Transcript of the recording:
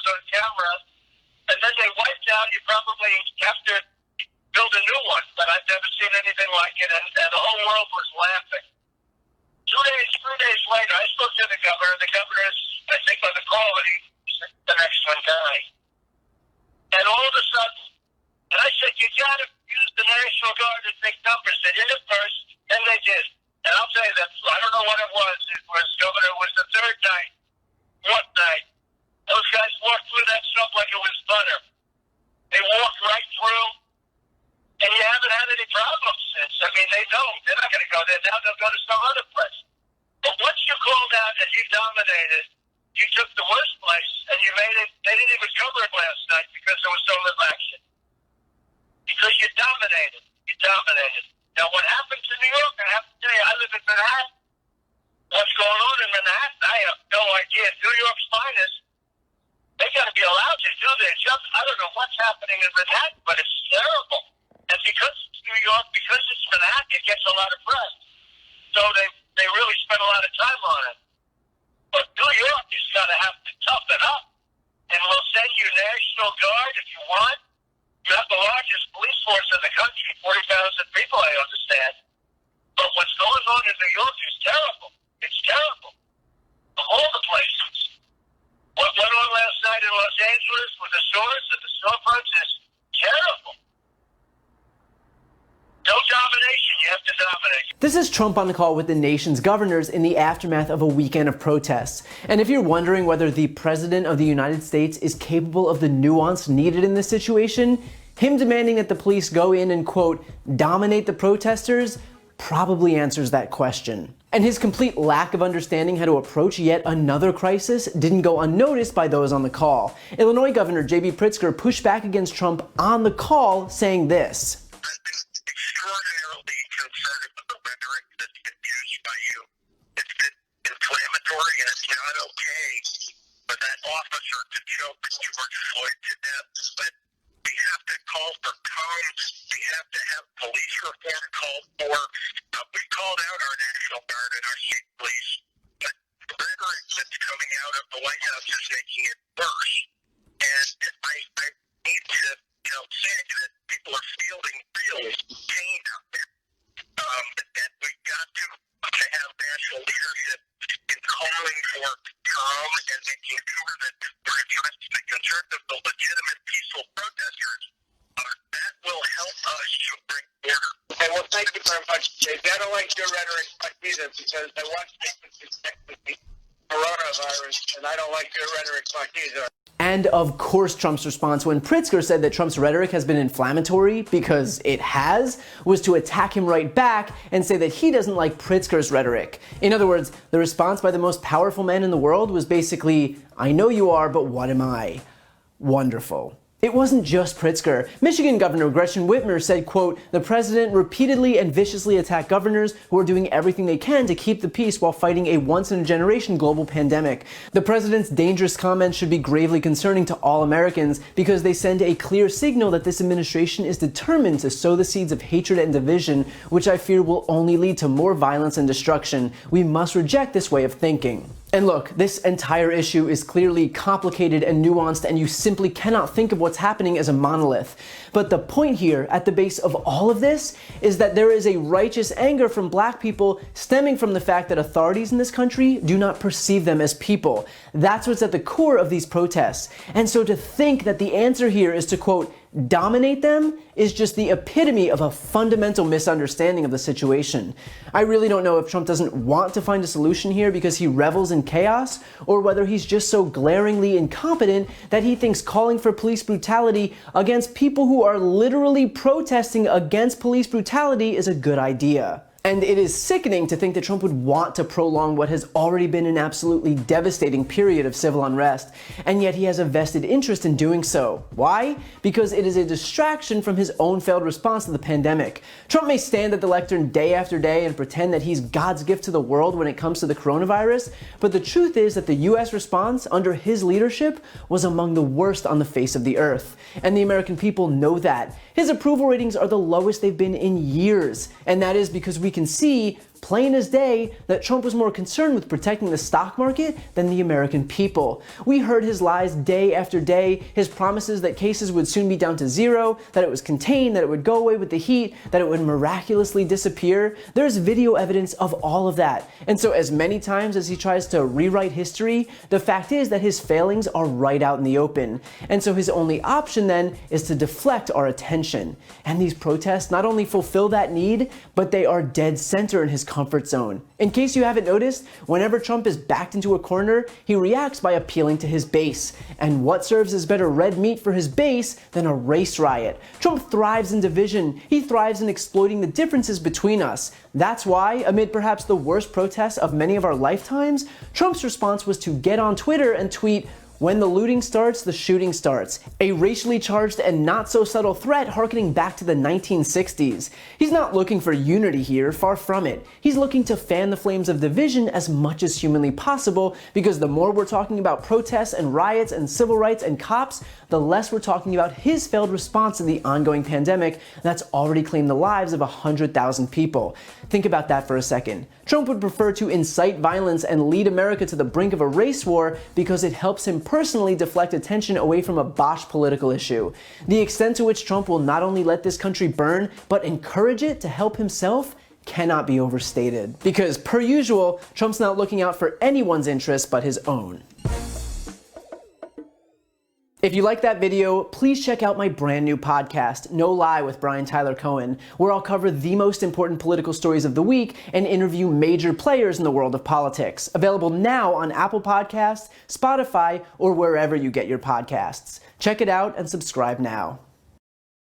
on camera, and then they wiped out. You probably have to build a new one, but I've never seen anything like it, and the whole world was laughing. 3 days later, I spoke to the governor. The governor is, I think, on the call, and he's the next one dying. And all of a sudden, and I said, you got to use the National Guard to take numbers. They did it first, and they did. And I'll tell you that, I don't know what it was. Governor, it was the third night, fourth night. Those guys walked through that stuff like it was butter. They walked right through, and you haven't had any problems since. I mean, they don't. They're not going to go there now. They'll go to some other place. But once you called out and you dominated, you took the worst place, and you made it. They didn't even cover it last night because there was so little action. Because you dominated. You dominated. Now, what happened to New York, I have to tell you, I live in Manhattan. What's going on in Manhattan, I have no idea. New York's finest, they got to be allowed to do their job. I don't know what's happening in Manhattan, but it's terrible. And because it's New York, because it's Manhattan, it gets a lot of press. So they really spend a lot of time on it. But New York has got to have to toughen up. And we'll send you National Guard if you want. You have the largest police force in the country, 40,000 people, I understand. But what's going on in New York is terrible. It's terrible. Of all the places. What went on last night in Los Angeles with the stores and the storefronts is terrible. No domination. You have to dominate. This is Trump on the call with the nation's governors in the aftermath of a weekend of protests. And if you're wondering whether the President of the United States is capable of the nuance needed in this situation, him demanding that the police go in and, quote, dominate the protesters probably answers that question. And his complete lack of understanding how to approach yet another crisis didn't go unnoticed by those on the call. Illinois Governor J.B. Pritzker pushed back against Trump on the call, saying this. And it's not okay for that officer to choke George Floyd to death. But we have to call for calm. We have to have police reform called for. We called out our National Guard and our state police. But the rhetoric that's coming out of the White House is making it worse. And I need to say that people are feeling real pain out there. And we've got to have national leadership in calling for calm and making sure that we're addressing the concerns of the legitimate peaceful protesters. That will help us to bring order. Okay, well, thank you very much, Jay. I don't like your rhetoric either because I watched the coronavirus, and I don't like your rhetoric much either. And of course, Trump's response when Pritzker said that Trump's rhetoric has been inflammatory, because it has, was to attack him right back and say that he doesn't like Pritzker's rhetoric. In other words, the response by the most powerful man in the world was basically, I know you are, but what am I? Wonderful. It wasn't just Pritzker. Michigan Governor Gretchen Whitmer said, quote, the president repeatedly and viciously attacked governors who are doing everything they can to keep the peace while fighting a once-in-a-generation global pandemic. The president's dangerous comments should be gravely concerning to all Americans because they send a clear signal that this administration is determined to sow the seeds of hatred and division, which I fear will only lead to more violence and destruction. We must reject this way of thinking. And look, this entire issue is clearly complicated and nuanced, and you simply cannot think of what's happening as a monolith. But the point here, at the base of all of this, is that there is a righteous anger from black people stemming from the fact that authorities in this country do not perceive them as people. That's what's at the core of these protests. And so to think that the answer here is to, quote, dominate them is just the epitome of a fundamental misunderstanding of the situation. I really don't know if Trump doesn't want to find a solution here because he revels in chaos, or whether he's just so glaringly incompetent that he thinks calling for police brutality against people who are literally protesting against police brutality is a good idea. And it is sickening to think that Trump would want to prolong what has already been an absolutely devastating period of civil unrest, and yet he has a vested interest in doing so. Why? Because it is a distraction from his own failed response to the pandemic. Trump may stand at the lectern day after day and pretend that he's God's gift to the world when it comes to the coronavirus, but the truth is that the US response under his leadership was among the worst on the face of the earth. And the American people know that. His approval ratings are the lowest they've been in years, and that is because we can see plain as day that Trump was more concerned with protecting the stock market than the American people. We heard his lies day after day, his promises that cases would soon be down to zero, that it was contained, that it would go away with the heat, that it would miraculously disappear. There's video evidence of all of that. And so as many times as he tries to rewrite history, the fact is that his failings are right out in the open. And so his only option then is to deflect our attention. And these protests not only fulfill that need, but they are dead center in his comfort zone. In case you haven't noticed, whenever Trump is backed into a corner, he reacts by appealing to his base. And what serves as better red meat for his base than a race riot? Trump thrives in division. He thrives in exploiting the differences between us. That's why, amid perhaps the worst protests of many of our lifetimes, Trump's response was to get on Twitter and tweet, "When the looting starts, the shooting starts," a racially charged and not so subtle threat harkening back to the 1960s. He's not looking for unity here, far from it. He's looking to fan the flames of division as much as humanly possible, because the more we're talking about protests and riots and civil rights and cops, the less we're talking about his failed response to the ongoing pandemic that's already claimed the lives of 100,000 people. Think about that for a second. Trump would prefer to incite violence and lead America to the brink of a race war because it helps him personally deflect attention away from a botched political issue. The extent to which Trump will not only let this country burn, but encourage it to help himself cannot be overstated. Because, per usual, Trump's not looking out for anyone's interests but his own. If you like that video, please check out my brand new podcast, No Lie with Brian Tyler Cohen, where I'll cover the most important political stories of the week and interview major players in the world of politics. Available now on Apple Podcasts, Spotify, or wherever you get your podcasts. Check it out and subscribe now.